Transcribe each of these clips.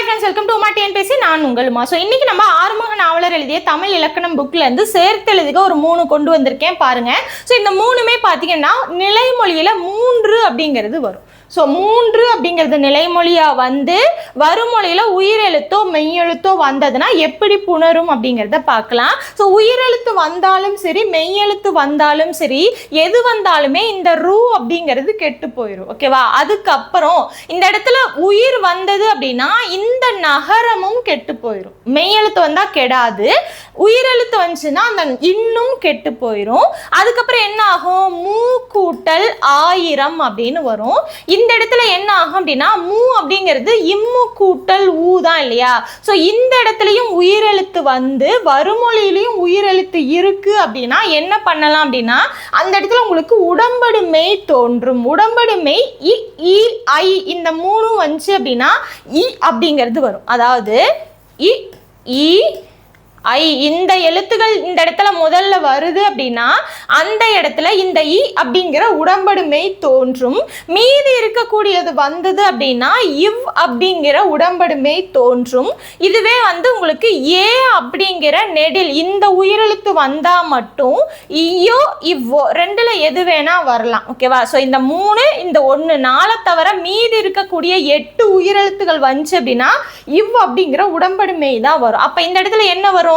friends, welcome to Uma TNPSC. நான் உங்கள் உமா. இன்னைக்கு நம்ம ஆறுமுக நாவலர் எழுதிய தமிழ் இலக்கணம் புக்ல இருந்து சேர்த்து எழுதுக ஒரு 3 கொண்டு வந்திருக்கேன் பாருங்க. இந்த மூணுமே பாத்தீங்கன்னா நிலைமொழியில 3 அப்படிங்கிறது வரும். 3 அப்படிங்கிறது நிலைமொழியா வந்து வருமொழியில உயிரெழுத்தோ மெய்யெழுத்தோ வந்ததுன்னா எப்படி புணரும் அப்படிங்கிறத பார்க்கலாம். உயிரெழுத்து வந்தாலும் சரி மெய்யெழுத்து வந்தாலும் சரி எது வந்தாலுமே இந்த ரூ அப்படிங்கிறது கெட்டு போயிடும். ஓகேவா? அதுக்கப்புறம் இந்த இடத்துல உயிர் வந்தது அப்படின்னா இந்த நகரமும் கெட்டு போயிடும். மெய்யெழுத்து வந்தா கெடாது, உயிரெழுத்து வந்துச்சுன்னா அந்த இன்னும் கெட்டு போயிடும். அதுக்கப்புறம் என்ன ஆகும்? மூ கூட்டல் 1000 அப்படின்னு வரும். இந்த இடத்துல என்ன ஆகும் அப்படின்னா மூ அப்படிங்கிறது இம்மு கூட்டல் ஊ தான் இல்லையா? இந்த இடத்துலயும் உயிரெழுத்து வந்து வருமொழியிலையும் உயிரெழுத்து இருக்கு அப்படின்னா என்ன பண்ணலாம் அப்படின்னா அந்த இடத்துல உங்களுக்கு உடம்படு மெய் தோன்றும். உடம்படு மெய் இ இ ஐ இந்த 3 வந்துச்சு அப்படின்னா இ அப்படிங்கிறது வரும். அதாவது இ இ ஐ இந்த எழுத்துகள் இந்த இடத்துல முதல்ல வருது அப்படின்னா அந்த இடத்துல இந்த இ அப்படிங்கிற உடம்படு மெய் தோன்றும். மீதி இருக்கக்கூடியது வந்தது அப்படின்னா இவ் அப்படிங்கிற உடம்படு மெய் தோன்றும். இதுவே வந்து உங்களுக்கு ஏ அப்படிங்கிற நெடில் இந்த உயிரெழுத்து வந்தா மட்டும் ஐயோ இவ்வோ ரெண்டுல எது வேணா வரலாம். ஓகேவா? இந்த 3 இந்த 1 4 தவிர மீதி இருக்கக்கூடிய 8 உயிரெழுத்துகள் வந்துச்சு அப்படின்னா இவ் அப்படிங்கிற உடம்படு மெய் தான் வரும். அப்ப இந்த இடத்துல என்ன வரும்?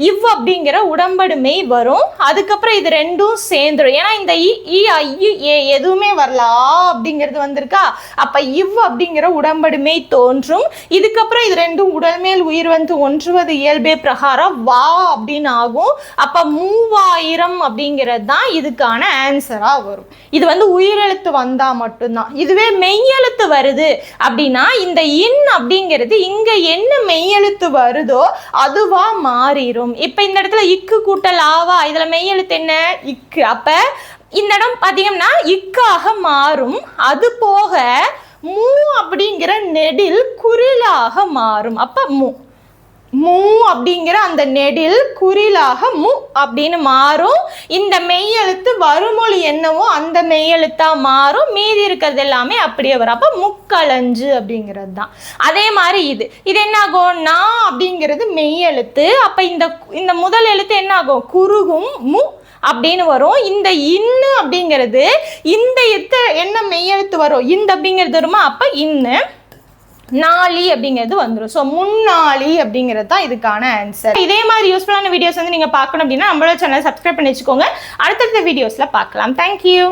இவ் அப்படிங்கிற உடம்படு மெய் வரும். அதுக்கப்புறம் இது ரெண்டும் சேர்ந்துடும். ஏன்னா இந்த இ ஐ ஏ எதுவுமே வரல, அப்படிங்கிறது வந்திருக்கா? அப்ப இவ் அப்படிங்கிற உடம்படு மெய் தோன்றும். இதுக்கப்புறம் இது ரெண்டும் உடல்மேல் உயிர் வந்து ஒன்றுவது இயல்பே பிரகாரம் வா அப்படின்னு ஆகும். அப்ப 3000 அப்படிங்கிறது தான் இதுக்கான ஆன்சரா வரும். இது வந்து உயிரெழுத்து வந்தா மட்டும்தான். இதுவே மெய்யெழுத்து வருது அப்படின்னா இந்த இன் அப்படிங்கிறது இங்க என்ன மெய்யெழுத்து வருதோ அதுவா மாறிடும். இப்ப இந்த இடத்துல இக்கு கூட்டல் ஆவா, இதுல மெய்யெழுத்து என்ன? இக்கு. அப்ப இந்த இடம் பாத்தீங்கன்னா இக்காக மாறும். அது போக மூ அப்படிங்கிற நெடில் குறிலாக மாறும். அப்ப மூ அப்படிங்கிற அந்த நெடில் குறிலாக மு அப்படின்னு மாறும். இந்த மெய்யெழுத்து வருமொழி என்னவோ அந்த மெய்யெழுத்தா மாறும். மீதி இருக்கிறது எல்லாமே அப்படியே வரும். அப்ப முக்களஞ்சு அப்படிங்கிறது தான். அதே மாதிரி இது என்ன ஆகும்? நா அப்படிங்கிறது மெய்யெழுத்து. அப்ப இந்த முதல் எழுத்து என்ன ஆகும்? குறுகும் மு அப்படின்னு வரும். இந்த இன்னு அப்படிங்கிறது இந்த என்ன மெய்யெழுத்து வரும்? இந்த அப்படிங்கிறது வருமா? அப்ப இன்னு நாளி அப்படிங்கிறது வந்துடும். முன்னாளி அப்படிங்கிறது தான் இதுக்கான ஆன்சர். இதே மாதிரி யூஸ்ஃபுல்லான வீடியோஸ் வந்து நீங்க பார்க்கணும் அப்படின்னா நம்மளோட சேனல் சப்ஸ்கிரைப் பண்ணி வச்சுக்கோங்க. அடுத்தடுத்த வீடியோஸ்ல பார்க்கலாம். தேங்க்யூ.